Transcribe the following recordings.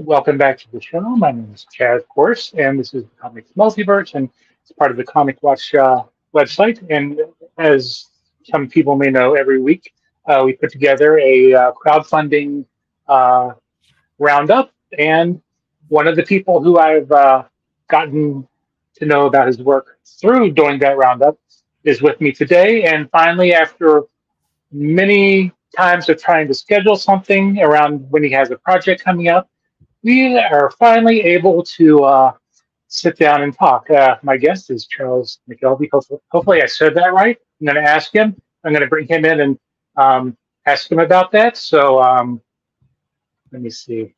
Welcome back to the show. My name is Chad, of course, and this is the Comics Multiverse, and it's part of the Comic Watch website. And as some people may know, every week we put together a crowdfunding uh, roundup. And one of the people who I've gotten to know about his work through doing that roundup is with me today. And finally, after many times of trying to schedule something around when he has a project coming up, we are finally able to sit down and talk. My guest is Charles McElvy. Hopefully I said that right. I'm going to ask him. I'm going to bring him in and ask him about that. So let me see.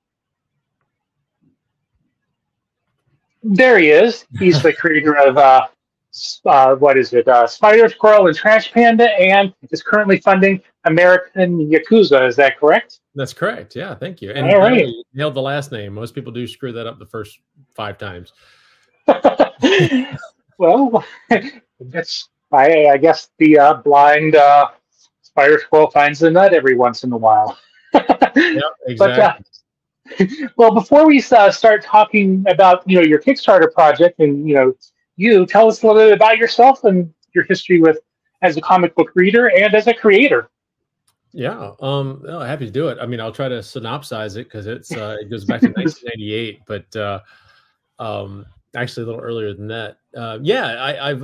There he is. He's the creator of what is it? Spider Squirrel and Trash Panda, and is currently funding American Yakuza. Is that correct? That's correct. Yeah, thank you. And all right, you nailed the last name. Most people do screw that up the first 5 times. Well, that's I guess the blind spider squirrel finds the nut every once in a while. Yep, exactly. Well, before we start talking about your Kickstarter project and you tell us a little bit about yourself and your history with as a comic book reader and as a creator. Yeah, no, happy to do it. I mean, I'll try to synopsize it because it goes back to 1998, but actually a little earlier than that. Yeah, I've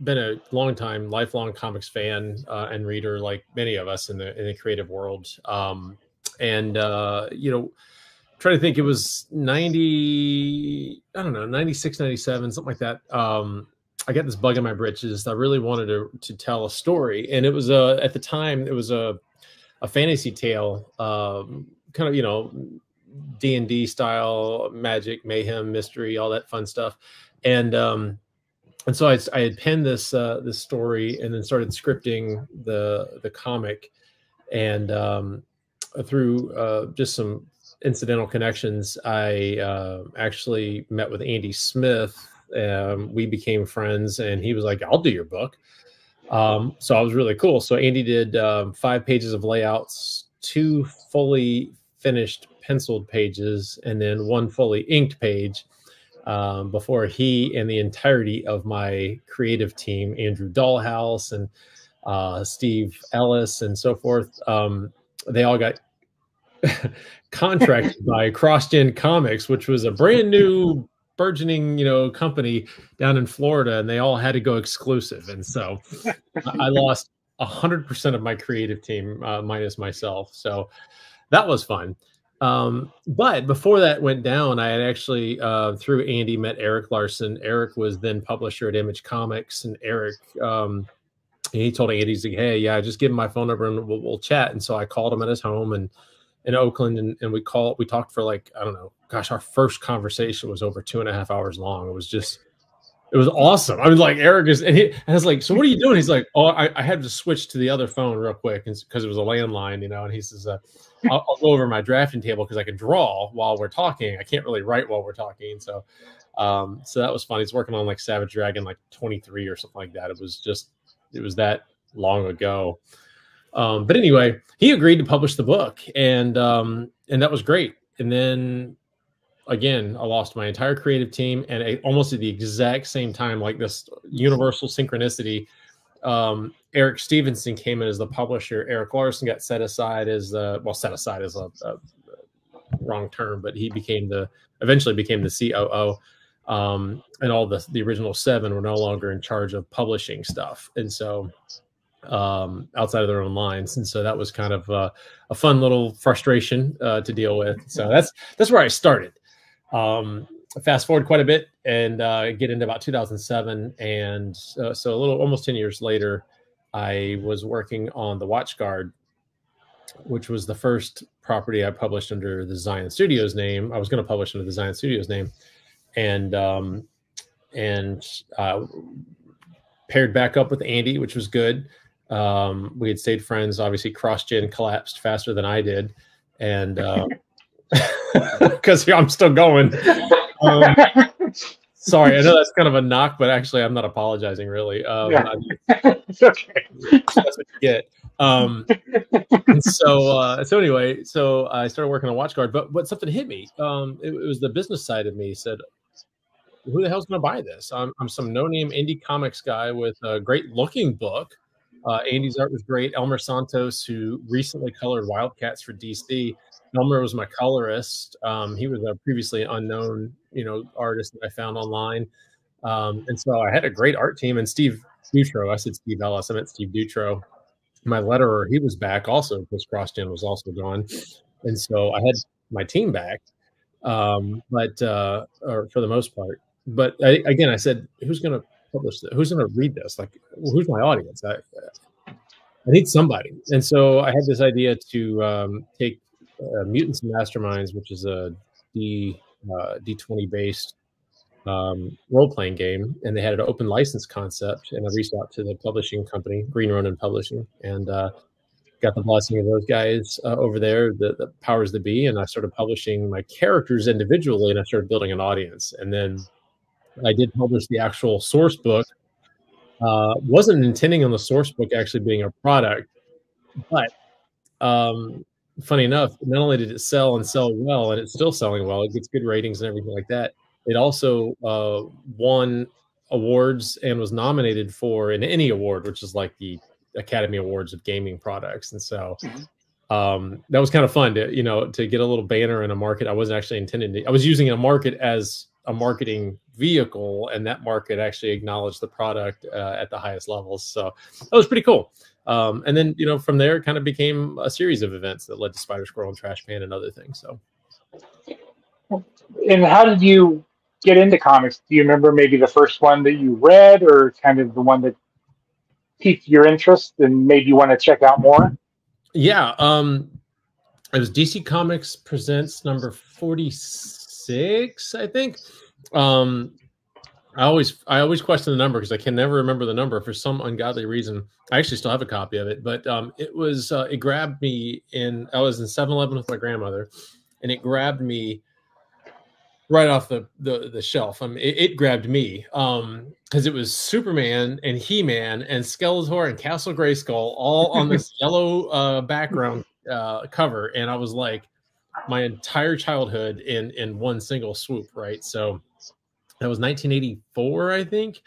been a lifelong comics fan and reader, like many of us in the creative world. Trying to think, it was 96, 97, something like that. I got this bug in my britches. I really wanted to tell a story, and it was at the time it was a fantasy tale, kind of D&D style, magic, mayhem, mystery, all that fun stuff, and so I had penned this story and then started scripting the comic, and through just some incidental connections, I actually met with Andy Smith. We became friends, and he was like, "I'll do your book." So I was really cool. So Andy did 5 pages of layouts, 2 fully finished penciled pages, and then 1 fully inked page before he and the entirety of my creative team, Andrew Dahlhaus and Steve Ellis and so forth, they all got contracted by CrossGen Comics, which was a brand new burgeoning company down in Florida, and they all had to go exclusive, and so I lost 100% of my creative team minus myself. So that was fun. But before that went down, I had actually through Andy met Eric Larson. Eric was then publisher at Image Comics, and Eric he told Andy, he's like, "Hey, yeah, just give him my phone number and we'll chat." And so I called him at his home and in Oakland, and we talked for like, I don't know, gosh, our first conversation was over 2.5 hours long. It was awesome. I was like, Eric is, and I was like, "So what are you doing?" He's like, "Oh, I had to switch to the other phone real quick because it was a landline, and he says, I'll go over my drafting table because I can draw while we're talking. I can't really write while we're talking." So that was fun. He's working on like Savage Dragon, like 23 or something like that. It was that long ago. But anyway, he agreed to publish the book, and that was great. And then again, I lost my entire creative team, and almost at the exact same time, like this universal synchronicity, Eric Stevenson came in as the publisher. Eric Larson got set aside as set aside is a wrong term, but he eventually became the COO. And all the original 7 were no longer in charge of publishing stuff, and so outside of their own lines, and so that was kind of a fun little frustration to deal with. So that's where I started. Fast forward quite a bit and get into about 2007, and so a little almost 10 years later, I was working on the Watch Guard, which was the first property I published under the Zion Studios name. I was going to publish under the Zion Studios name, and paired back up with Andy, which was good. We had stayed friends. Obviously, CrossGen collapsed faster than I did, and because I'm still going. Sorry, I know that's kind of a knock, but actually, I'm not apologizing really. Yeah. It's okay. That's what you get. And so anyway, so I started working on WatchGuard, but something hit me. It was the business side of me said, who the hell's going to buy this? I'm some no-name indie comics guy with a great-looking book. Andy's art was great. Elmer Santos, who recently colored Wildcats for DC. Elmer was my colorist. He was a previously unknown, artist that I found online. And so I had a great art team. And Steve Dutro, I said Steve Ellis, I meant Steve Dutro. My letterer, he was back also because CrossGen was also gone. And so I had my team back, or for the most part. But I said, who's going to publish this? Who's going to read this? Like, who's my audience? I need somebody. And so I had this idea to take Mutants and Masterminds, which is a D20 based role-playing game, and they had an open license concept, and I reached out to the publishing company, Green Ronin Publishing, and got the blessing of those guys over there, the powers that be, and I started publishing my characters individually, and I started building an audience. And then I did publish the actual source book. Wasn't intending on the source book actually being a product, but funny enough, not only did it sell and sell well, and it's still selling well, it gets good ratings and everything like that, it also won awards and was nominated for an Annie Award, which is like the Academy Awards of gaming products. And so that was kind of fun to get a little banner in a market I wasn't actually intending to. I was using a market as a marketing vehicle, and that market actually acknowledged the product at the highest levels. So that was pretty cool. And then, from there, it kind of became a series of events that led to Spider Squirrel and Trash Pan and other things. So. And how did you get into comics? Do you remember maybe the first one that you read, or kind of the one that piqued your interest and made you want to check out more? Yeah. It was DC Comics Presents number 46, I think. I always question the number because I can never remember the number for some ungodly reason. I actually still have a copy of it, but it grabbed me I was in 7-Eleven with my grandmother, and it grabbed me right off the shelf. I mean, it grabbed me because it was Superman and He-Man and Skeletor and Castle Grayskull all on this yellow background cover, and I was like, my entire childhood in one single swoop, right? So that was 1984, I think,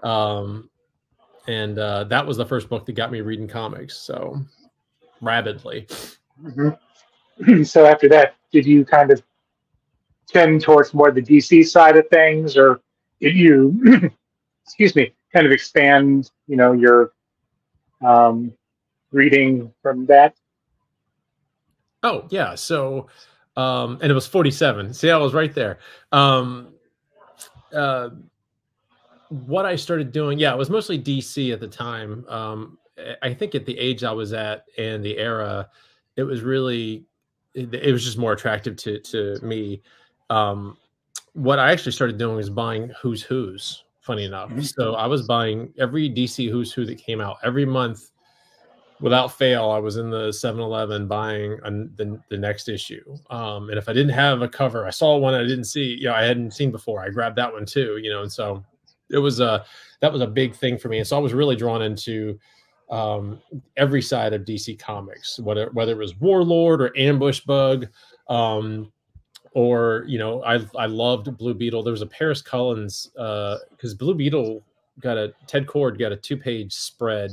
and that was the first book that got me reading comics so rapidly. Mm-hmm. So after that, did you kind of tend towards more the DC side of things, or did you, excuse me, kind of expand, your reading from that? Oh yeah, so and it was 47. See, I was right there. What I started doing, it was mostly DC at the time. I think at the age I was at and the era, it was really, it was just more attractive to me. What I actually started doing was buying Who's, funny enough. Mm-hmm. So I was buying every DC Who's Who that came out every month. Without fail, I was in the 7-Eleven buying the next issue. And if I didn't have a cover, I saw one I didn't see, I hadn't seen before, I grabbed that one too, and so it was that was a big thing for me. And so I was really drawn into every side of DC Comics, whether it was Warlord or Ambush Bug, or I loved Blue Beetle. There was a Paris Cullins because Blue Beetle Ted Cord got a 2-page spread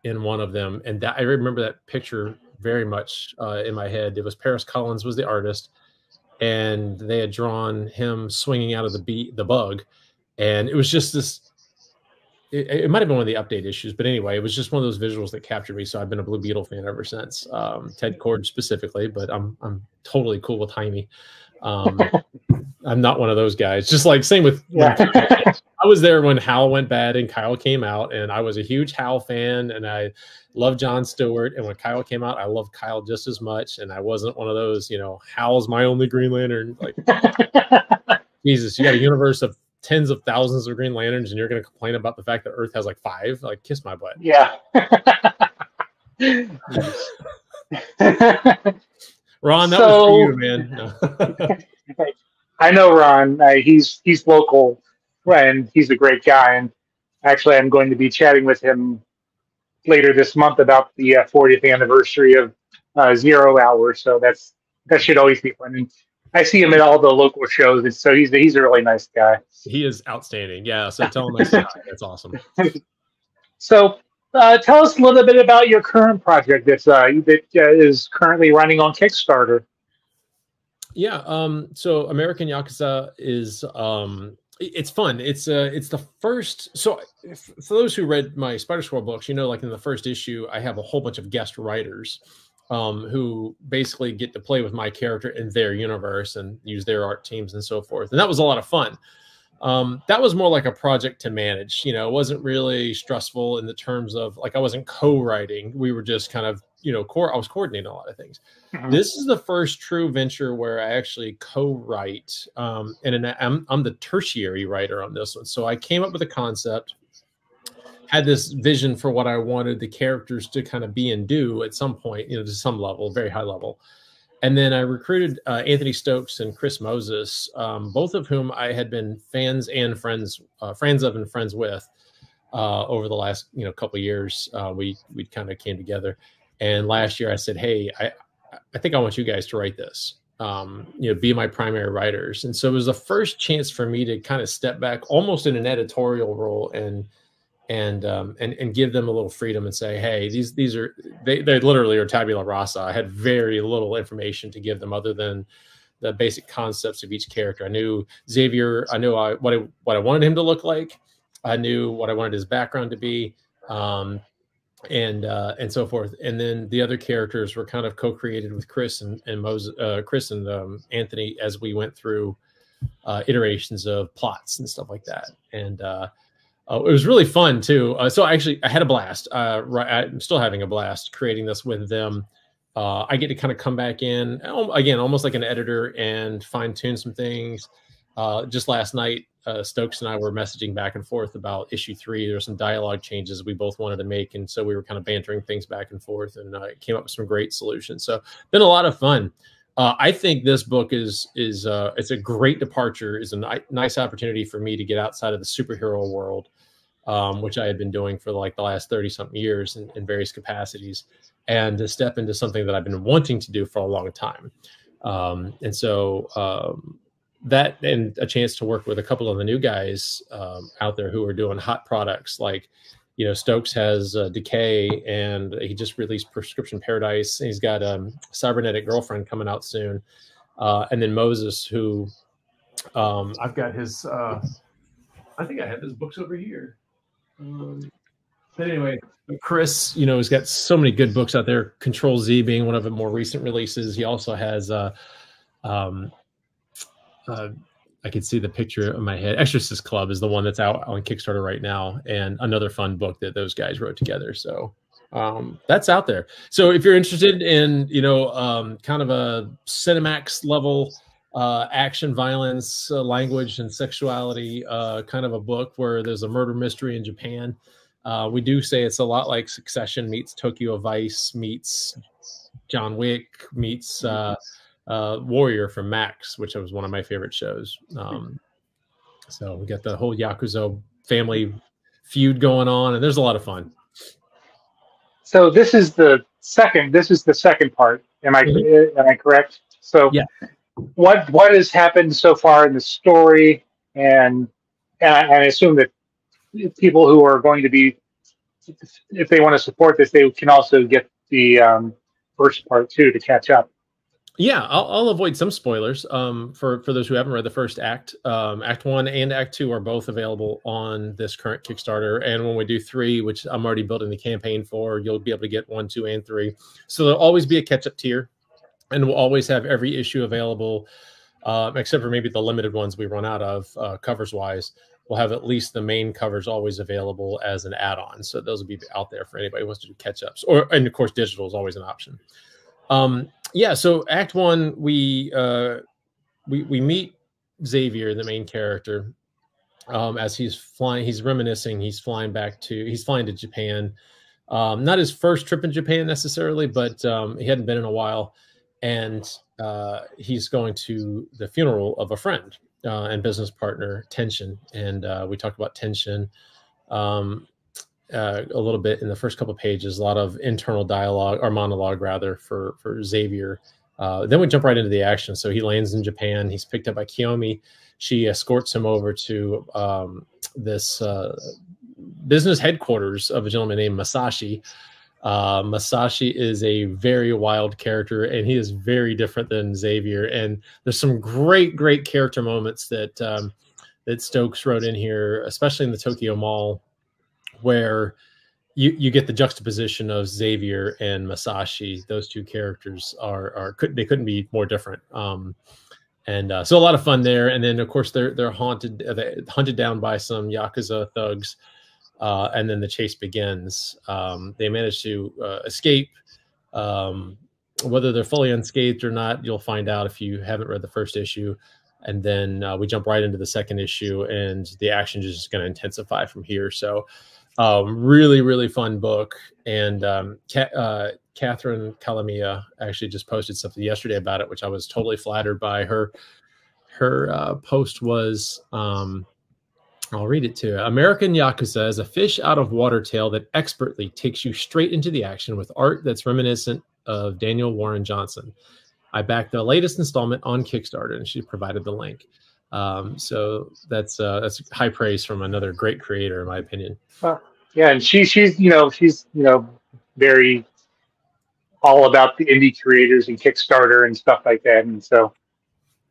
in one of them, and that I remember that picture very much in my head. It was Paris Cullins was the artist, and they had drawn him swinging out of the bug, and it was just this. It might have been one of the update issues, but anyway, it was just one of those visuals that captured me. So I've been a Blue Beetle fan ever since. Ted Cord specifically, but I'm totally cool with Jaime. I'm not one of those guys. Just like same with. I was there when Hal went bad and Kyle came out, and I was a huge Hal fan, and I loved John Stewart. And when Kyle came out, I loved Kyle just as much. And I wasn't one of those, Hal's my only Green Lantern. Like, Jesus, you got a universe of tens of thousands of Green Lanterns, and you're going to complain about the fact that Earth has like 5? Like, kiss my butt. Yeah. Ron, that was for you, man. No. I know Ron. He's local, and he's a great guy. And actually, I'm going to be chatting with him later this month about the 40th anniversary of 0 Hour. So that should always be fun. And I see him at all the local shows, and so he's a really nice guy. He is outstanding. Yeah. So tell him I said hi. That's awesome. So tell us a little bit about your current project that is currently running on Kickstarter. Yeah. So American Yakuza is it's fun. It's the first. So for those who read my Spider Squirrel books, like in the first issue, I have a whole bunch of guest writers who basically get to play with my character in their universe and use their art teams and so forth. And that was a lot of fun. That was more like a project to manage. It wasn't really stressful in the terms of like I wasn't co-writing. We were just kind of, I was coordinating a lot of things. Mm-hmm. This is the first true venture where I actually co-write, and I'm the tertiary writer on this one. So I came up with a concept, had this vision for what I wanted the characters to kind of be and do at some point, to some level, very high level. And then I recruited Anthony Stokes and Chris Moses, both of whom I had been fans and friends of and friends with over the last couple of years. We kind of came together, and last year I said, "Hey, I think I want you guys to write this. Be my primary writers." And so it was the first chance for me to kind of step back, almost in an editorial role, and give them a little freedom and say, hey, these are they literally are tabula rasa. I had very little information to give them other than the basic concepts of each character. I knew Xavier. I knew what I wanted him to look like. I knew what I wanted his background to be, and so forth. And then the other characters were kind of co-created with Chris and Moses, Chris and Anthony as we went through iterations of plots and stuff like that. And it was really fun too. So I had a blast. I'm still having a blast creating this with them. I get to kind of come back in again, almost like an editor, and fine tune some things. Just last night, Stokes and I were messaging back and forth about issue 3. There were some dialogue changes we both wanted to make, and so we were kind of bantering things back and forth, and came up with some great solutions. So been a lot of fun. I think this book is it's a great departure. Is a nice opportunity for me to get outside of the superhero world, which I had been doing for like the last 30-something years in various capacities, and to step into something that I've been wanting to do for a long time. And so that, and a chance to work with a couple of the new guys out there who are doing hot products. Like, Stokes has Decay, and he just released Prescription Paradise. And he's got Cybernetic Girlfriend coming out soon. And then Moses, who I've got his, I think I have his books over here. But anyway, Chris, has got so many good books out there. Control Z being one of the more recent releases. He also has, I can see the picture in my head. Exorcist Club is the one that's out on Kickstarter right now, and another fun book that those guys wrote together. So that's out there. So if you're interested in, kind of a Cinemax level action, violence, language, and sexuality kind of a book where there's a murder mystery in Japan. We do say it's a lot like Succession meets Tokyo Vice meets John Wick meets Warrior from Max, which was one of my favorite shows. So we got the whole Yakuza family feud going on, and there's a lot of fun. So this is the second part. Am I correct? So yeah. What has happened so far in the story, and I assume that people who are going to be, if they want to support this, they can also get the first part too to catch up. Yeah, I'll avoid some spoilers for those who haven't read the first act. Act 1 and Act 2 are both available on this current Kickstarter. And when we do 3, which I'm already building the campaign for, you'll be able to get 1, 2, and 3. So there'll always be a catch-up tier. And we'll always have every issue available, except for maybe the limited ones we run out of covers-wise. We'll have at least the main covers always available as an add-on. So those will be out there for anybody who wants to do catch-ups. And, of course, digital is always an option. Yeah, so Act 1, we meet Xavier, the main character, as he's flying. He's reminiscing. He's flying to Japan. Not his first trip in Japan necessarily, but he hadn't been in a while. And he's going to the funeral of a friend and business partner, Tenshin. And we talk about Tenshin. a little bit in the first couple of pages, a lot of internal dialogue or monologue rather for Xavier. Then we jump right into the action. So he lands in Japan. He's picked up by Kyomi. She escorts him over to this business headquarters of a gentleman named Masashi. Masashi is a very wild character, and he is very different than Xavier. And there's some great character moments that that Stokes wrote in here, especially in the Tokyo Mall, where you get the juxtaposition of Xavier and Masashi. Those two characters they couldn't be more different. So a lot of fun there. And then of course they're hunted down by some Yakuza thugs. And then the chase begins. They manage to escape. Whether they're fully unscathed or not, you'll find out if you haven't read the first issue. And then we jump right into the second issue, and the action is just going to intensify from here. So really fun book. And Catherine Calamia actually just posted something yesterday about it, which I was totally flattered by. Her post was... I'll read it to you. American Yakuza is a fish out of water tale that expertly takes you straight into the action with art that's reminiscent of Daniel Warren Johnson. I backed the latest installment on Kickstarter, and she provided the link. So that's high praise from another great creator, in my opinion. Yeah, and she's very all about the indie creators and Kickstarter and stuff like that. And so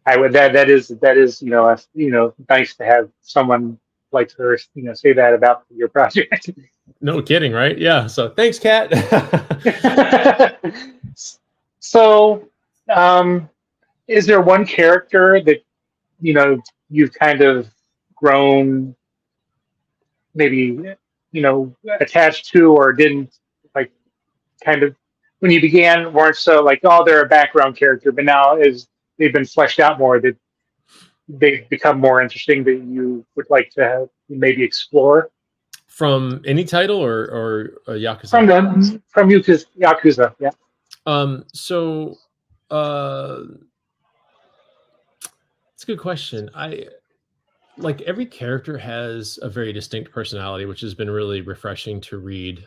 that is nice to have someone like her say that about your project. No kidding, right? Yeah. So thanks, Kat. So is there one character that you've kind of grown maybe attached to, or didn't like, kind of when you began weren't so like, oh, they're a background character, but now as they've been fleshed out more, that they've become more interesting, that you would like to have maybe explore? From any title or Yakuza? From Yakuza, yeah. So it's a good question. Like every character has a very distinct personality, which has been really refreshing to read.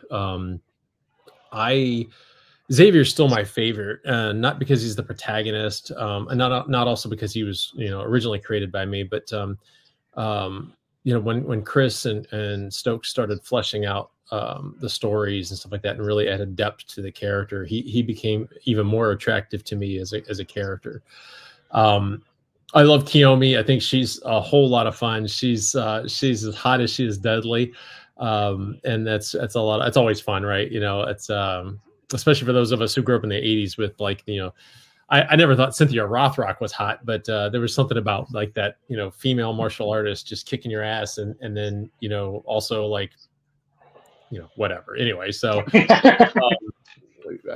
Xavier's still my favorite, not because he's the protagonist, and not also because he was originally created by me, but when Chris and Stokes started fleshing out the stories and stuff like that, and really added depth to the character, he became even more attractive to me as a character. I love Kyomi. I think she's a whole lot of fun. She's as hot as she is deadly, and that's a lot. It's always fun, right? It's especially for those of us who grew up in the 80s with I never thought Cynthia Rothrock was hot, but there was something about like that, female martial artist just kicking your ass, and then also like whatever. Anyway, so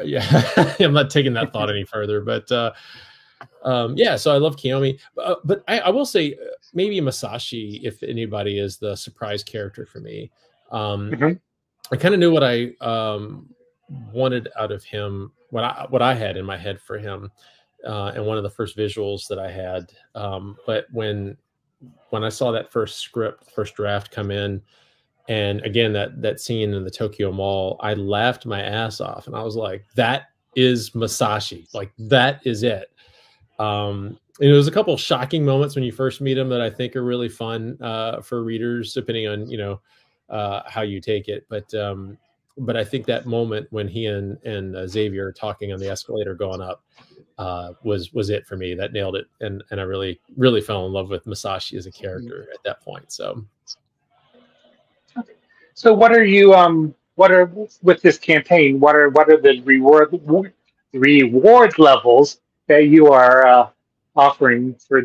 yeah, I'm not taking that thought any further, but yeah, so I love Kyomi, but I will say maybe Masashi, if anybody, is the surprise character for me. I kind of knew what I wanted out of him, what I had in my head for him, and one of the first visuals that I had. But when I saw that first draft come in, and again that scene in the Tokyo Mall, I laughed my ass off, and I was like, "That is Masashi! Like that is it." There's a couple of shocking moments when you first meet him that I think are really fun for readers, depending on how you take it. But I think that moment when he and Xavier are talking on the escalator going up was it for me. That nailed it, and I really fell in love with Masashi as a character at that point. So what are you with this campaign? What are the reward levels that you are offering for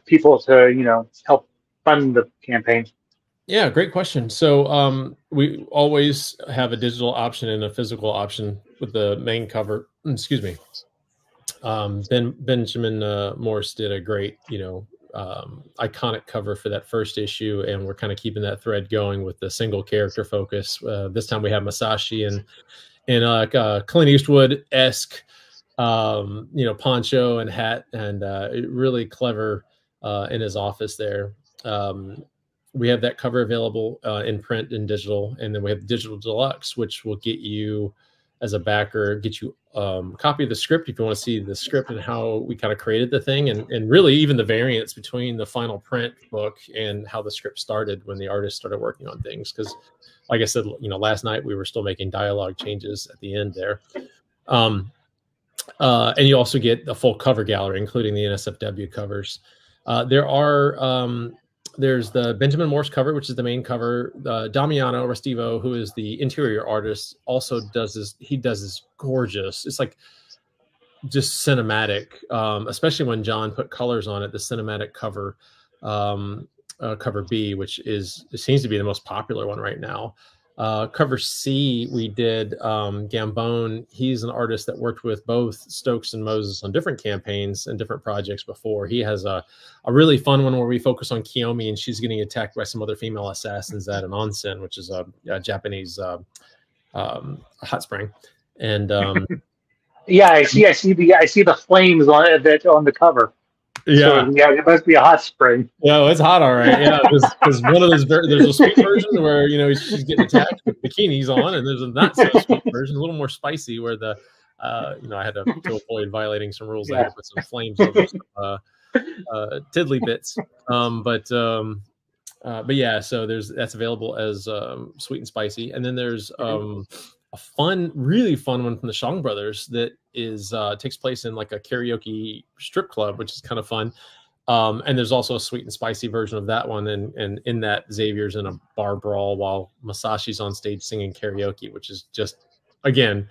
people to help fund the campaign? Yeah, great question. So we always have a digital option and a physical option with the main cover. Excuse me. Benjamin Morse did a great, iconic cover for that first issue, and we're kind of keeping that thread going with the single character focus. This time we have Masashi and Clint Eastwood-esque, poncho and hat, and really clever in his office there. we have that cover available in print and digital, and then we have digital deluxe, which will get you as a backer, get you a copy of the script if you want to see the script and how we kind of created the thing, and really even the variance between the final print book and how the script started when the artist started working on things. Because, like I said, last night we were still making dialogue changes at the end there. And you also get a full cover gallery, including the NSFW covers. There's the Benjamin Morse cover, which is the main cover. Damiano Restivo, who is the interior artist, also does this. He does this gorgeous. It's like just cinematic, especially when John put colors on it. The cinematic cover, cover B, which seems to be the most popular one right now. Cover C, we did Gambone. He's an artist that worked with both Stokes and Moses on different campaigns and different projects before. He has a really fun one where we focus on Kyomi, and she's getting attacked by some other female assassins at an onsen, which is a Japanese hot spring. And yeah, I see the flames on the cover. Yeah, so, yeah, it must be a hot spring. Yeah, it's hot, all right. Yeah, because one of those there's a sweet version where she's getting attacked with bikinis on, and there's a not so sweet version, a little more spicy, where the I had to avoid violating some rules. I had to put some flames over some tiddly bits. But yeah, so that's available as sweet and spicy, and then there's a really fun one from the Shong brothers that takes place in like a karaoke strip club, which is kind of fun. And there's also a sweet and spicy version of that one. And in that, Xavier's in a bar brawl while Masashi's on stage singing karaoke, which is just, again,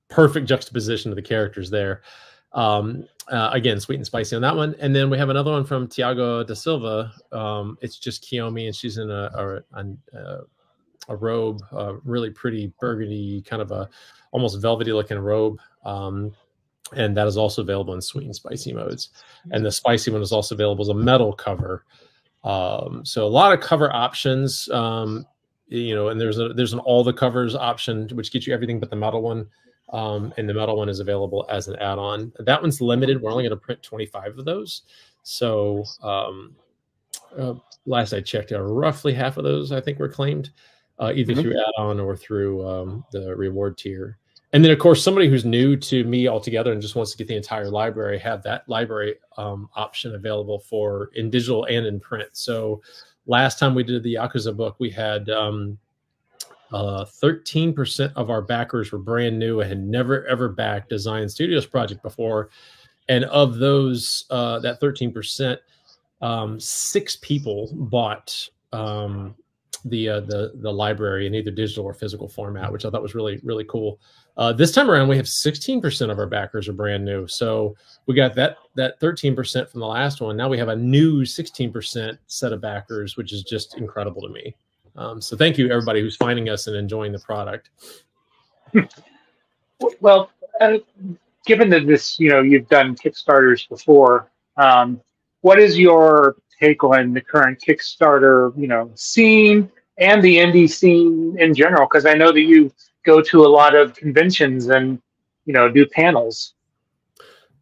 perfect juxtaposition of the characters there. Again, sweet and spicy on that one. And then we have another one from Tiago da Silva. It's just Kyomi, and she's in a robe, really pretty burgundy, kind of a almost velvety looking robe. And that is also available in sweet and spicy modes. And the spicy one is also available as a metal cover. So a lot of cover options, and there's an all the covers option, which gets you everything but the metal one. And the metal one is available as an add-on. That one's limited. We're only going to print 25 of those. So last I checked, roughly half of those I think were claimed, either through add-on or through the reward tier. And then, of course, somebody who's new to me altogether and just wants to get the entire library, have that library option available in digital and in print. So last time we did the Yakuza book, we had 13% of our backers were brand new and had never, ever backed a Zion Studios project before. And of those, that 13%, 6 people bought the library in either digital or physical format, which I thought was really, really cool. This time around, we have 16% of our backers are brand new. So we got that 13% from the last one. Now we have a new 16% set of backers, which is just incredible to me. So thank you, everybody who's finding us and enjoying the product. Well, given that this, you've done Kickstarters before, what is your take on the current Kickstarter, scene and the indie scene in general? Because I know that you go to a lot of conventions and, do panels.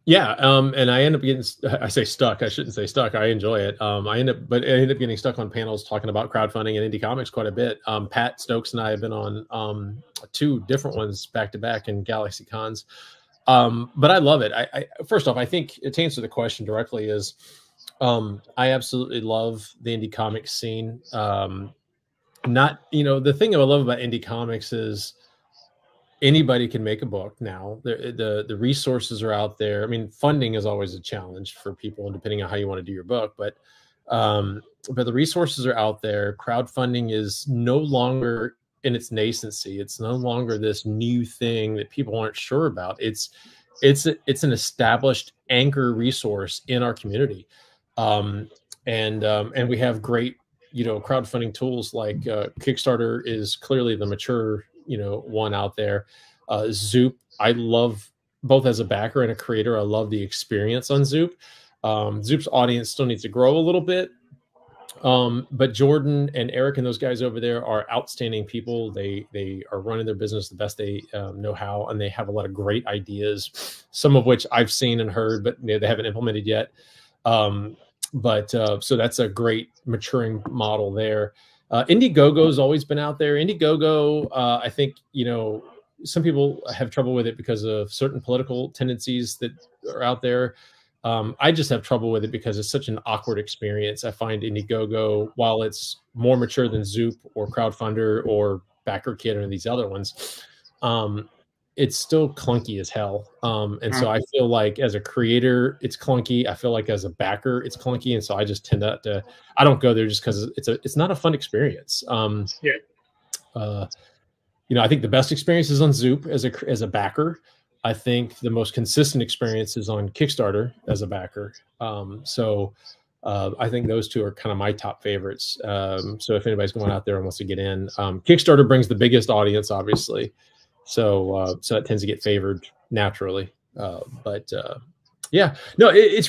Yeah, and I end up getting, I say stuck, I shouldn't say stuck, I enjoy it. I end up getting stuck on panels talking about crowdfunding and indie comics quite a bit. Pat Stokes and I have been on 2 different ones back to back in Galaxy Cons. But I love it. I first off, I think to answer the question directly is, I absolutely love the indie comics scene. The thing I love about indie comics is anybody can make a book now. The resources are out there. I mean, funding is always a challenge for people, depending on how you want to do your book. But the resources are out there. Crowdfunding is no longer in its nascency. It's no longer this new thing that people aren't sure about. It's an established anchor resource in our community. And we have great, crowdfunding tools like Kickstarter is clearly the mature, one out there. Zoop, I love both as a backer and a creator. I love the experience on Zoop. Zoop's audience still needs to grow a little bit. But Jordan and Eric and those guys over there are outstanding people. They are running their business the best they know how, and they have a lot of great ideas, some of which I've seen and heard, but they haven't implemented yet. So that's a great maturing model there. Indiegogo has always been out there. Indiegogo, I think, some people have trouble with it because of certain political tendencies that are out there. I just have trouble with it because it's such an awkward experience. I find Indiegogo, while it's more mature than Zoop or Crowdfunder or BackerKit or these other ones, it's still clunky as hell. And so I feel like as a creator, it's clunky. I feel like as a backer, it's clunky. And so I just tend to I don't go there just because it's not a fun experience. I think the best experience is on Zoop as a backer. I think the most consistent experience is on Kickstarter as a backer. I think those two are kind of my top favorites. So if anybody's going out there and wants to get in, Kickstarter brings the biggest audience, obviously. So it tends to get favored naturally. It's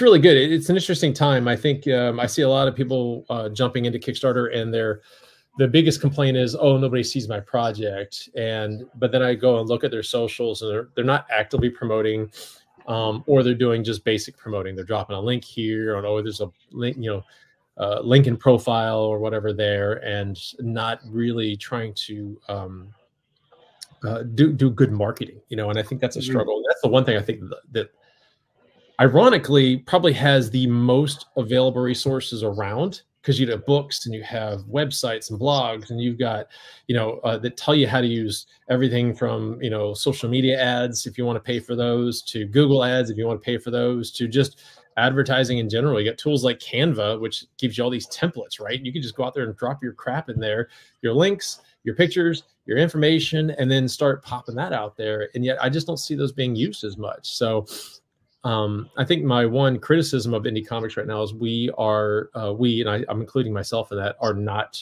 really good. It's an interesting time. I think I see a lot of people jumping into Kickstarter, and the biggest complaint is, oh, nobody sees my project. But then I go and look at their socials, and they're not actively promoting, or they're doing just basic promoting. They're dropping a link here, or there's a link, link in profile or whatever there, and not really trying to do good marketing, and I think that's a struggle. That's the one thing I think that ironically probably has the most available resources around, because you have books and you have websites and blogs, and you've got, that tell you how to use everything from, social media ads, if you want to pay for those, to Google ads, if you want to pay for those, to just advertising in general. You got tools like Canva, which gives you all these templates, right? You can just go out there and drop your crap in there, your links, your pictures, your information, and then start popping that out there. And yet I just don't see those being used as much. So I think my one criticism of indie comics right now is I'm including myself in that, are not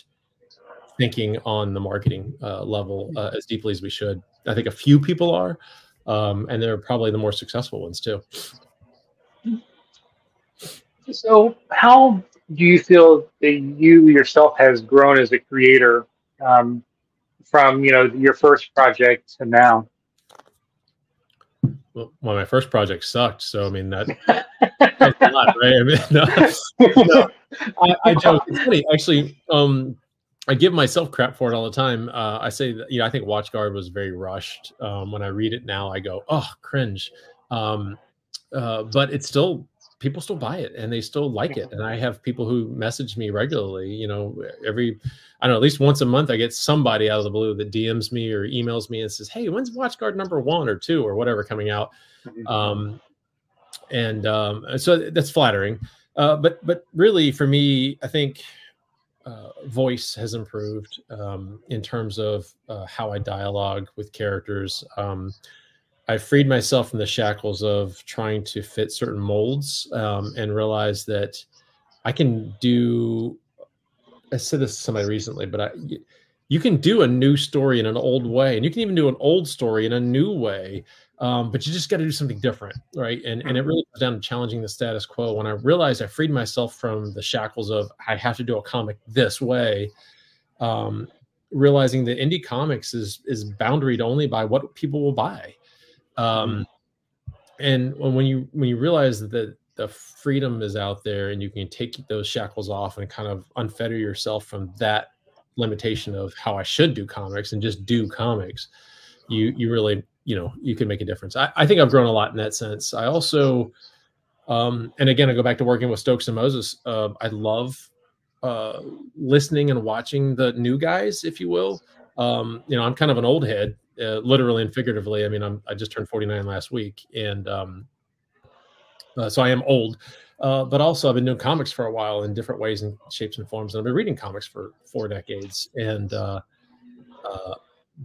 thinking on the marketing level as deeply as we should. I think a few people are, and they're probably the more successful ones too. So how do you feel that you yourself has grown as a creator from your first project to now? Well, my first project sucked, so I mean that that's a lot, right? I mean, I joke. It's funny, actually. I give myself crap for it all the time. I say that I think WatchGuard was very rushed. When I read it now, I go, "Oh, cringe," but it's still, people still buy it and they still like it. And I have people who message me regularly, at least once a month, I get somebody out of the blue that DMs me or emails me and says, "Hey, when's WatchGuard #1 or 2 or whatever coming out?" So that's flattering. But really for me, I think voice has improved in terms of how I dialogue with characters. I freed myself from the shackles of trying to fit certain molds, and realized that I can do, I said this to somebody recently, but you can do a new story in an old way, and you can even do an old story in a new way, but you just got to do something different, right? And it really comes down to challenging the status quo. When I realized I freed myself from the shackles of I have to do a comic this way, realizing that indie comics is boundaried only by what people will buy. And when you realize that the freedom is out there and you can take those shackles off and kind of unfetter yourself from that limitation of how I should do comics and just do comics, you really, you can make a difference. I think I've grown a lot in that sense. I also, and again, I go back to working with Stokes and Moses. I love listening and watching the new guys, if you will. I'm kind of an old head, literally and figuratively. I mean, I just turned 49 last week, and so I am old. But also, I've been doing comics for a while in different ways and shapes and forms, and I've been reading comics for 4 decades, and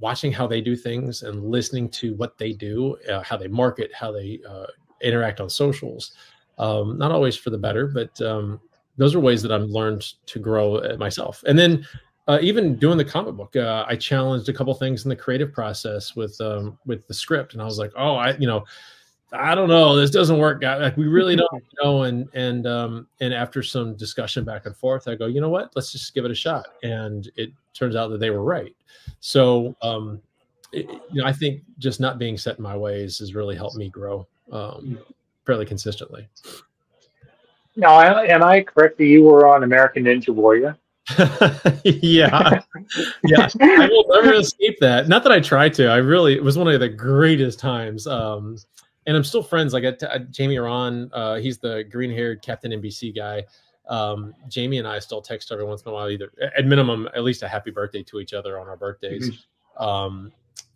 watching how they do things and listening to what they do, how they market, how they interact on socials. Not always for the better, but those are ways that I've learned to grow myself. And then even doing the comic book, I challenged a couple things in the creative process with the script, and I was like, "Oh, I don't know, this doesn't work. Like, we really don't know." And after some discussion back and forth, I go, "You know what? Let's just give it a shot." And it turns out that they were right. So, I think just not being set in my ways has really helped me grow fairly consistently. Now, am I correct that you were on American Ninja Warrior? Yeah, yeah. I will never escape that. Not that I try to. I really, it was one of the greatest times. And I'm still friends. Like Jamie Aron, he's the green-haired Captain NBC guy. Jamie and I still text every once in a while, either at minimum, at least a happy birthday to each other on our birthdays.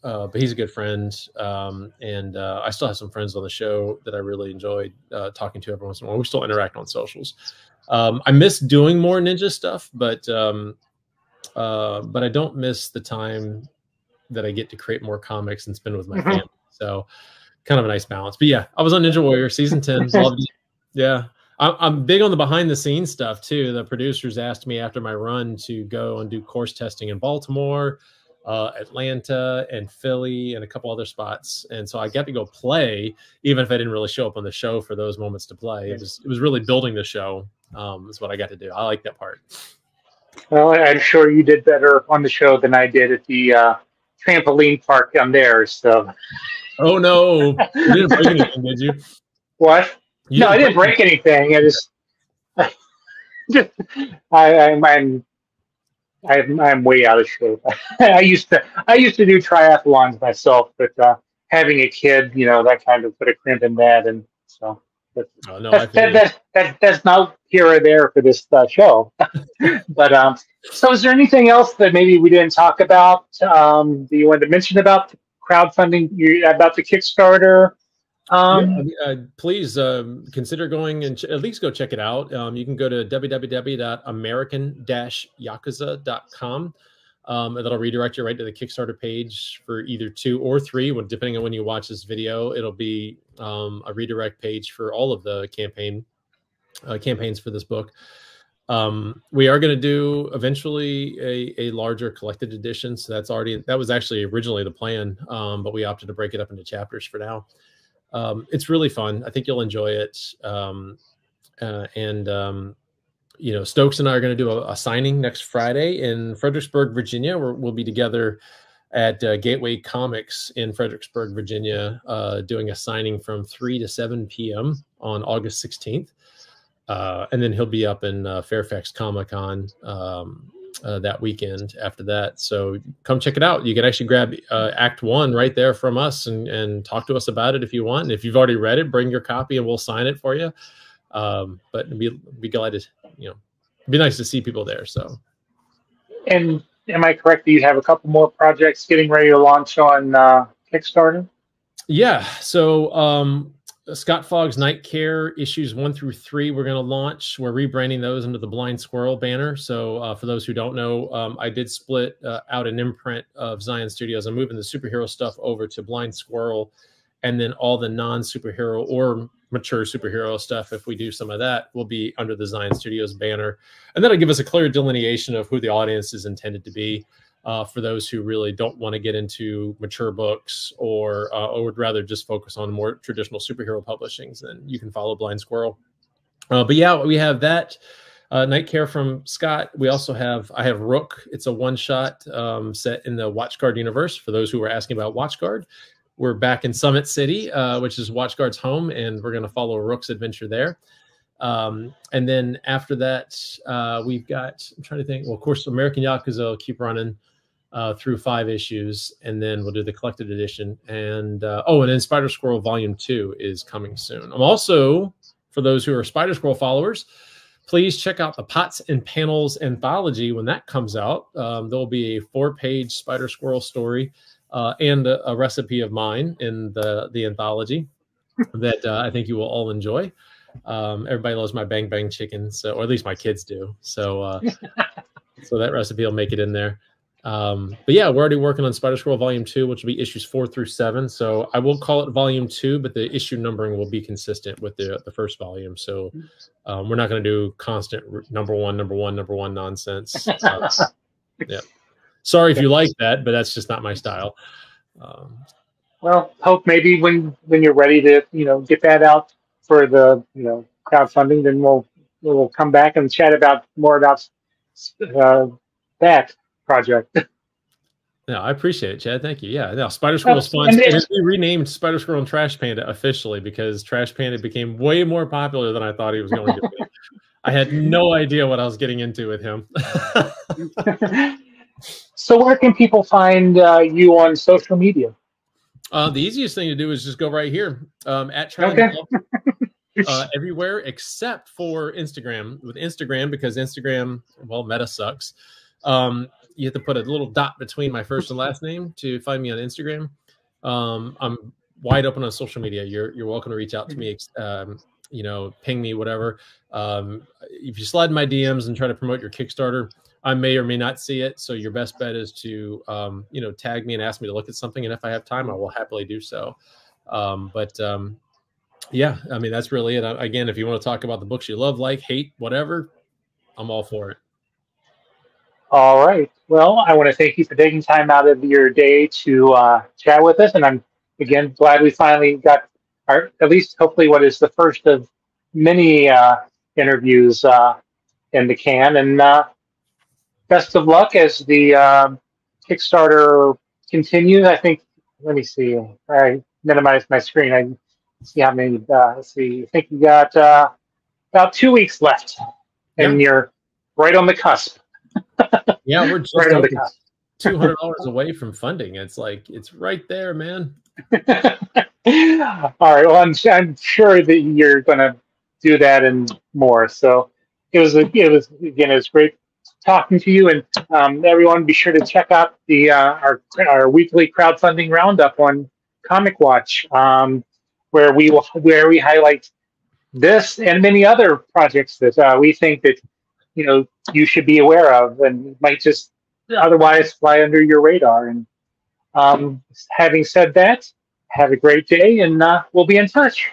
But he's a good friend. And I still have some friends on the show that I really enjoyed talking to every once in a while. We still interact on socials. I miss doing more ninja stuff, but I don't miss the time that I get to create more comics and spend with my family. So kind of a nice balance. But yeah, I was on Ninja Warrior season 10. Loved it. Yeah. I'm big on the behind the scenes stuff too. The producers asked me after my run to go and do course testing in Baltimore, Atlanta, and Philly, and a couple other spots. And so I got to go play, even if I didn't really show up on the show for those moments to play. It was really building the show. Is what I got to do. I like that part. Well, I'm sure you did better on the show than I did at the trampoline park down there. So. Oh no! You didn't break anything, did you? What? No, I didn't break anything. I'm way out of shape. I used to do triathlons myself, but having a kid, that kind of put a crimp in that, and so. That's not here or there for this show. But so is there anything else that maybe we didn't talk about that you wanted to mention about crowdfunding, about the Kickstarter? Please consider going and at least go check it out. You can go to www.american-yakuza.com. And that'll redirect you right to the Kickstarter page for either 2 or 3, depending on when you watch this video. It'll be a redirect page for all of the campaigns for this book. We are going to do eventually a larger collected edition. So that was actually originally the plan, but we opted to break it up into chapters for now. It's really fun. I think you'll enjoy it. Stokes and I are going to do a signing next Friday in Fredericksburg, Virginia. We'll be together at Gateway Comics in Fredericksburg, Virginia, doing a signing from 3 to 7 p.m. on August 16th. And then he'll be up in Fairfax Comic-Con that weekend after that. So come check it out. You can actually grab Act 1 right there from us and talk to us about it if you want. And if you've already read it, bring your copy and we'll sign it for you. But be glad to, it'd be nice to see people there. So, and am I correct that you have a couple more projects getting ready to launch on Kickstarter? Yeah. So, Scott Fogg's Night Care issues 1 through 3, we're going to launch. We're rebranding those under the Blind Squirrel banner. So, for those who don't know, I did split out an imprint of Zion Studios. I'm moving the superhero stuff over to Blind Squirrel, and then all the non-superhero or mature superhero stuff, if we do some of that, will be under the Zion Studios banner. And that'll give us a clear delineation of who the audience is intended to be for those who really don't want to get into mature books or would rather just focus on more traditional superhero publishings. Then you can follow Blind Squirrel. But yeah, we have that Night Care from Scott. We also I have Rook. It's a one-shot set in the WatchGuard universe. For those who were asking about WatchGuard, we're back in Summit City, which is WatchGuard's home, and we're going to follow Rook's adventure there. And then after that, we've got, I'm trying to think, well, of course, American Yakuza will keep running through 5 issues, and then we'll do the collected edition. And and then Spider Squirrel Volume 2 is coming soon. I'm also, for those who are Spider Squirrel followers, please check out the Pots and Panels anthology when that comes out. There'll be a 4-page Spider Squirrel story and a recipe of mine in the anthology that I think you will all enjoy. Everybody loves my Bang Bang chicken, or at least my kids do. So so that recipe will make it in there. But yeah, we're already working on Spider Squirrel Volume 2, which will be issues 4 through 7. So I will call it Volume 2, but the issue numbering will be consistent with the first volume. So we're not going to do constant number one nonsense. Yeah. Sorry if you like that, but that's just not my style. Well, hope maybe when you're ready to get that out for the crowdfunding, then we'll come back and chat more about that project. No, I appreciate it, Chad. Thank you. Yeah, no, Spider Squirrel is fun. And we renamed Spider Squirrel and Trash Panda officially because Trash Panda became way more popular than I thought he was going to be. I had no idea what I was getting into with him. So where can people find you on social media? The easiest thing to do is just go right here at Charlie. Okay. Everywhere except for Instagram. With Instagram, because Instagram, well, Meta sucks. You have to put a little dot between my first and last name to find me on Instagram. I'm wide open on social media. You're welcome to reach out to me. You know, ping me, whatever. If you slide in my DMs and try to promote your Kickstarter, I may or may not see it. So your best bet is to, you know, tag me and ask me to look at something. And if I have time, I will happily do so. Yeah, I mean, that's really it. Again, if you want to talk about the books you love, like, hate, whatever, I'm all for it. All right. Well, I want to thank you for taking time out of your day to chat with us. And I'm, again, glad we finally got our, at least hopefully what is the first of many interviews in the can. And best of luck as the Kickstarter continues. I think, let me see. I minimized my screen. I see how many, let's see. I think you got about 2 weeks left. And you're right on the cusp. Yeah, we're just right $200 away from funding. It's like, it's right there, man. All right. Well, I'm sure that you're going to do that and more. So it was great talking to you, and everyone be sure to check out the our weekly crowdfunding roundup on Comic Watch, where we highlight this and many other projects that we think that you should be aware of and might just otherwise fly under your radar. And having said that, have a great day, and we'll be in touch.